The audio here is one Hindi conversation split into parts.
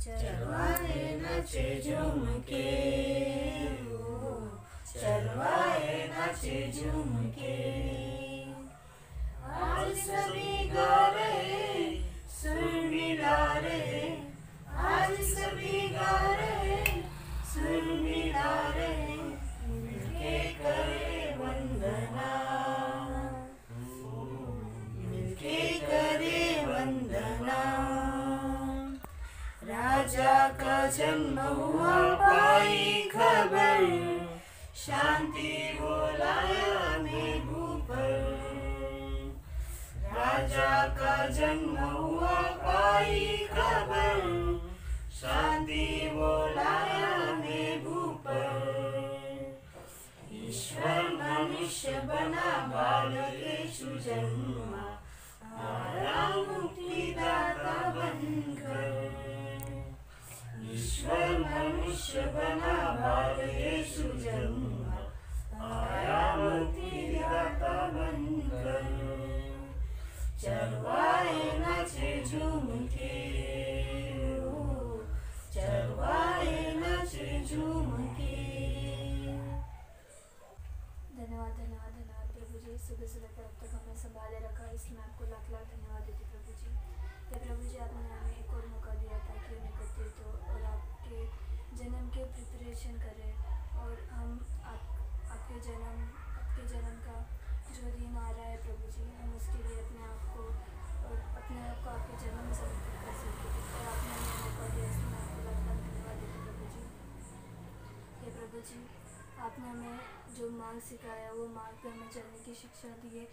चरवाहे नाचे झूम के, चरवाहे नाचे झूम के। आज सभी गा रहे सुर मिला रहे, आज सभी गा रहे सुर मिला रहे, मिलके करे वंदना, मिलके करे वंदना। राजा का जन्म हुआ पाई खबर, शांति बोलाया मेघू पर। राजा का जन्म हुआ पाई खबर, शांति बोलाया मेघू पर। ईश्वर मनुष्य बना बालक यीशु जन्मा, आया मुक्तिदाता बनकर। ईश्वर मनुष्य बना बालक यीशु जन्मा, आया मुक्तिदाता बनकर। चरवाहे नाचे झूम के, चरवाहे नाचे झूम के। धन्यवाद धन्यवाद धन्यवाद प्रभु जी। सुबह सुबह पर अब तक हमें संभाले रखा, इसलिए आपको लाख लाख धन्यवाद देते प्रभु जी। या प्रभु जी, आपने हमें एक और मौका दिया ताकि हम एकत्रित हो और आपके जन्म के प्रिपरेशन करें, और हम आपके जन्म का जो दिन आ रहा है प्रभु जी, हम उसके लिए अपने आप को आपके जन्म में समर्पित कर सकें। और आपने हमें मौका दिया, इसलिए आपको लाख लाख धन्यवाद देते प्रभु जी। हे प्रभु जी, आपने हमें जो मार्ग सिखाया, वो मार्ग पे हमें चलने की शिक्षा दी है,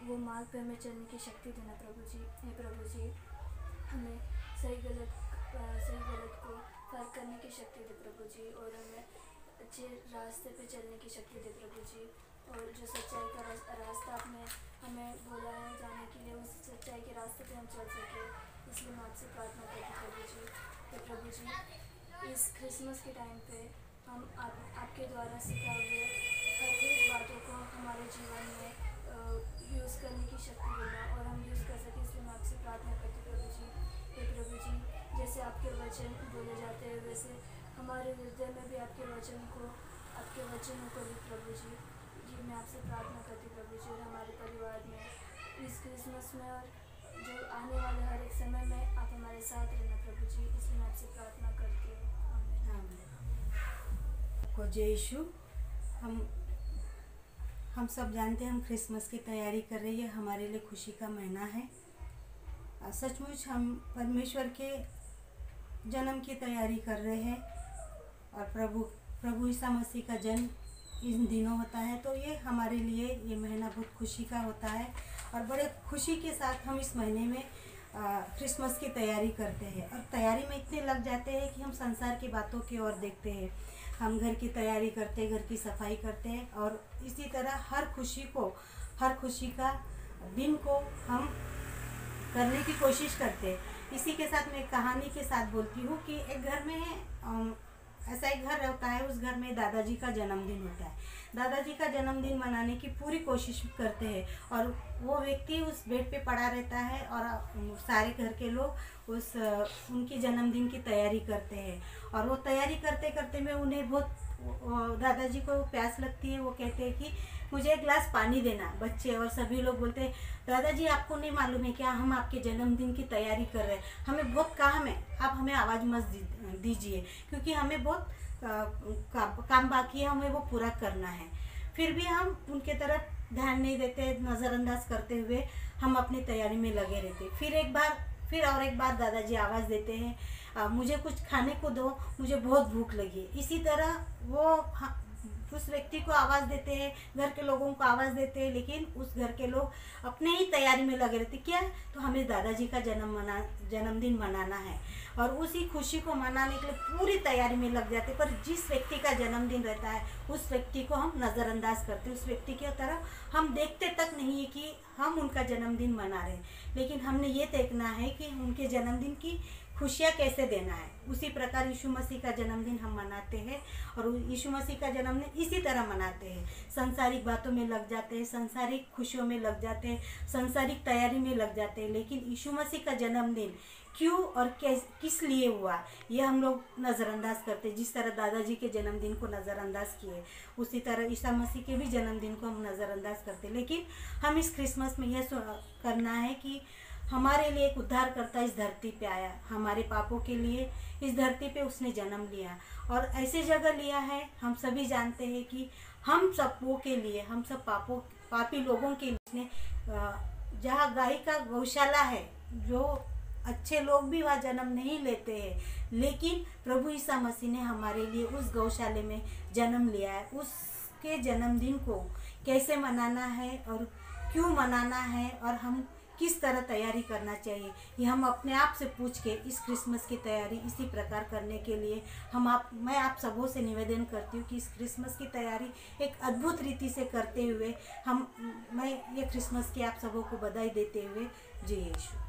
वो मार्ग पे हमें चलने की शक्ति देना प्रभु जी। हे प्रभु जी, हमें सही गलत को फर्क करने की शक्ति दे प्रभु जी, और हमें अच्छे रास्ते पे चलने की शक्ति दे प्रभु जी। और जो सच्चाई का रास्ता आपने हमें बोला है जाने के लिए, उस सच्चाई के रास्ते पे हम चल सके, इसलिए मैं आपसे प्रार्थना करती प्रभु जी। तो प्रभु जी, इस क्रिसमस के टाइम पे हम आपके द्वारा सिखाए हुए हर एक बातों को हमारे जीवन में यूज़ करने की शक्ति देना, और हम यूज़ कर सकें, इसलिए मैं आपसे प्रार्थना करती प्रभु जी। हे प्रभु जी, जैसे आपके वचन बोले जाते हैं, वैसे हमारे हृदय में भी आपके वचनों को भी प्रभु जी। मैं आपसे प्रार्थना करती प्रभु जी, और हमारे परिवार में इस क्रिसमस में और जो आने वाले हर एक समय में आप हमारे साथ रहना प्रभु जी, इसलिए मैं आपसे प्रार्थना करती हूँ। आमीन। को जय यीशु। हम सब जानते हैं हम क्रिसमस की तैयारी कर रहे हैं, हमारे लिए खुशी का महीना है। सचमुच हम परमेश्वर के जन्म की तैयारी कर रहे हैं, और प्रभु ईसा मसीह का जन्म इन दिनों होता है, तो ये हमारे लिए ये महीना बहुत खुशी का होता है, और बड़े खुशी के साथ हम इस महीने में क्रिसमस की तैयारी करते हैं। और तैयारी में इतने लग जाते हैं कि हम संसार की बातों की ओर देखते हैं। हम घर की तैयारी करते हैं, घर की सफाई करते हैं, और इसी तरह हर खुशी का दिन को हम करने की कोशिश करते हैं। इसी के साथ मैं एक कहानी के साथ बोलती हूँ कि एक घर में ऐसा एक घर होता है, उस घर में दादाजी का जन्मदिन होता है। दादाजी का जन्मदिन मनाने की पूरी कोशिश करते हैं, और वो व्यक्ति उस बेड पे पड़ा रहता है, और सारे घर के लोग उनकी जन्मदिन की तैयारी करते हैं। और वो तैयारी करते करते में उन्हें बहुत दादाजी को प्यास लगती है। वो कहते हैं कि मुझे एक गिलास पानी देना। बच्चे और सभी लोग बोलते हैं, दादाजी आपको नहीं मालूम है क्या, हम आपके जन्मदिन की तैयारी कर रहे हैं, हमें बहुत काम है, आप हमें आवाज़ मत दीजिए, क्योंकि हमें बहुत काम बाकी है, हमें वो पूरा करना है। फिर भी हम उनके तरफ ध्यान नहीं देते, नज़रअंदाज करते हुए हम अपनी तैयारी में लगे रहते। फिर एक बार दादाजी आवाज़ देते हैं, मुझे कुछ खाने को दो, मुझे बहुत भूख लगी है। इसी तरह वो उस व्यक्ति को आवाज़ देते हैं, घर के लोगों को आवाज़ देते हैं, लेकिन उस घर के लोग अपने ही तैयारी में लगे रहते। क्या? तो हमें दादाजी का जन्मदिन मनाना है, और उसी खुशी को मनाने के लिए पूरी तैयारी में लग जाते। पर जिस व्यक्ति का जन्मदिन रहता है, उस व्यक्ति को हम नज़रअंदाज करते, उस व्यक्ति की तरफ हम देखते तक नहीं है कि हम उनका जन्मदिन मना रहे हैं। लेकिन हमने ये देखना है कि उनके जन्मदिन की खुशियाँ कैसे देना है। उसी प्रकार यीशु मसीह का जन्मदिन हम मनाते हैं, और यीशु मसीह का जन्मदिन इसी तरह मनाते हैं। संसारिक बातों में लग जाते हैं, संसारिक खुशियों में लग जाते हैं, संसारिक तैयारी में लग जाते हैं। लेकिन यीशु मसीह का जन्मदिन क्यों और किस लिए हुआ ये हम लोग नज़रअंदाज करते। जिस तरह दादाजी के जन्मदिन को नज़रअंदाज किए, उसी तरह ईसा मसीह के भी जन्मदिन को हम नज़रअंदाज करते। लेकिन हम इस क्रिसमस में यह करना है कि हमारे लिए एक उद्धारकर्ता इस धरती पे आया, हमारे पापों के लिए इस धरती पे उसने जन्म लिया और ऐसे जगह लिया है। हम सभी जानते हैं कि हम सबों के लिए, हम सब पापी लोगों के लिए जहाँ गाय का गौशाला है, जो अच्छे लोग भी वहाँ जन्म नहीं लेते हैं, लेकिन प्रभु ईसा मसीह ने हमारे लिए उस गौशाले में जन्म लिया है। उसके जन्मदिन को कैसे मनाना है और क्यों मनाना है और हम किस तरह तैयारी करना चाहिए, ये हम अपने आप से पूछ के इस क्रिसमस की तैयारी इसी प्रकार करने के लिए मैं आप सबों से निवेदन करती हूँ कि इस क्रिसमस की तैयारी एक अद्भुत रीति से करते हुए मैं ये क्रिसमस की आप सबों को बधाई देते हुए जय यीशु।